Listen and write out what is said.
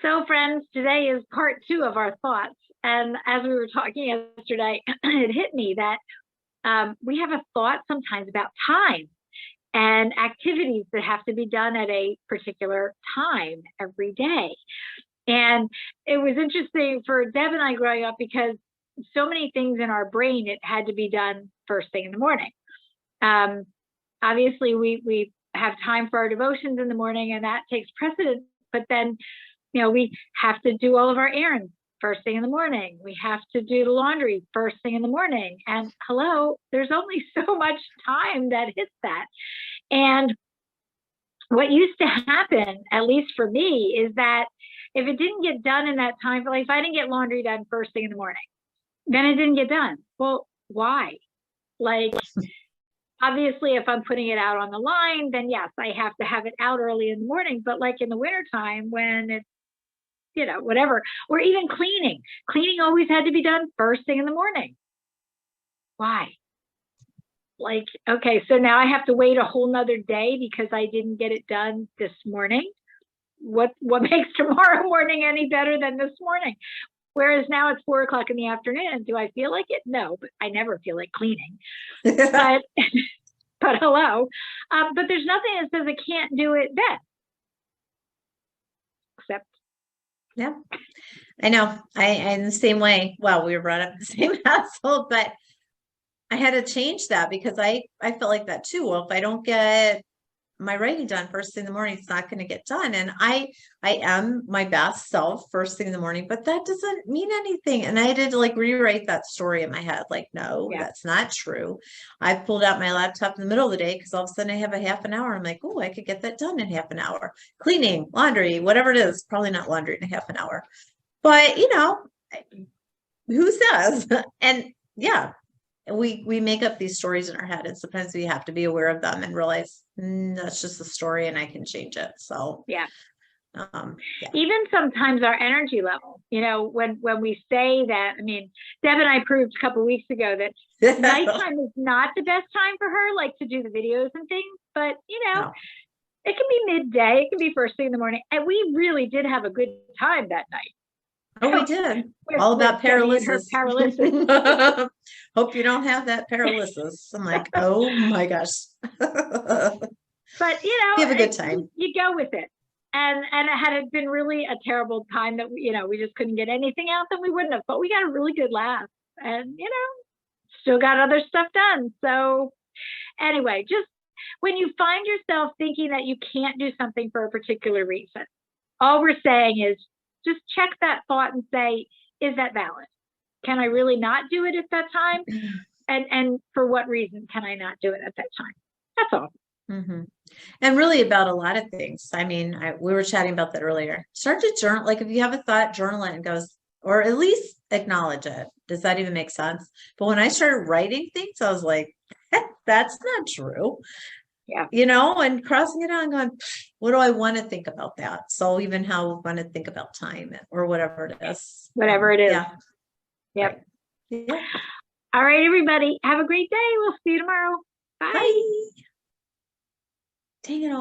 So, friends, today is part two of our thoughts. And as we were talking yesterday, it hit me that we have a thought sometimes about time and activities that have to be done at a particular time every day. And it was interesting for Deb and I growing up because so many things in our brain, it had to be done first thing in the morning. Obviously, we have time for our devotions in the morning, and that takes precedence. But then we have to do all of our errands first thing in the morning. We have to do the laundry first thing in the morning. And hello, there's only so much time that hits that. And what used to happen, at least for me, is that if it didn't get done in that time, like if I didn't get laundry done first thing in the morning, then it didn't get done. Well, why? Like, obviously, if I'm putting it out on the line, then yes, I have to have it out early in the morning. But like in the wintertime, when it's whatever, or even cleaning. Cleaning always had to be done first thing in the morning. Why? Like, okay, so now I have to wait a whole nother day because I didn't get it done this morning. What makes tomorrow morning any better than this morning? Whereas now it's 4:00 in the afternoon. Do I feel like it? No, but I never feel like cleaning. but hello. But there's nothing that says I can't do it then. Except yeah, I know. I'm the same way. Well, we were brought up in the same household, but I had to change that because I felt like that too. Well, if I don't get my writing done first thing in the morning, it's not going to get done. And I am my best self first thing in the morning, but that doesn't mean anything. And I had to like rewrite that story in my head. Like, no, that's not true. I pulled out my laptop in the middle of the day because all of a sudden I have a half an hour. I'm like, oh, I could get that done in half an hour. Cleaning, laundry, whatever it is, probably not laundry in a half an hour. But who says? And yeah, we make up these stories in our head, and sometimes we have to be aware of them and realize that's just a story and I can change it. So even sometimes our energy level, when we say that, I mean, Deb and I proved a couple of weeks ago that nighttime is not the best time for her, like to do the videos and things, but no. It can be midday, it can be first thing in the morning, and we really did have a good time that night. Oh, we did. All about paralysis. Hope you don't have that paralysis. I'm like, oh my gosh. But you have a good time. You go with it. And had it been really a terrible time that we just couldn't get anything out, then we wouldn't have. But we got a really good laugh, and still got other stuff done. So anyway, just when you find yourself thinking that you can't do something for a particular reason, all we're saying is just check that thought and say, is that valid? Can I really not do it at that time? And for what reason can I not do it at that time? That's all. Mm-hmm. And really about a lot of things. I mean, we were chatting about that earlier. Start to journal. Like if you have a thought, journal it and goes, or at least acknowledge it. Does that even make sense? But when I started writing things, I was like, that's not true. Yeah. And crossing it out and going, what do I want to think about that? So even how I want to think about time or whatever it is. Whatever it is. Yeah. Yep. Right. Yeah. All right, everybody. Have a great day. We'll see you tomorrow. Bye. Bye. Dang it all.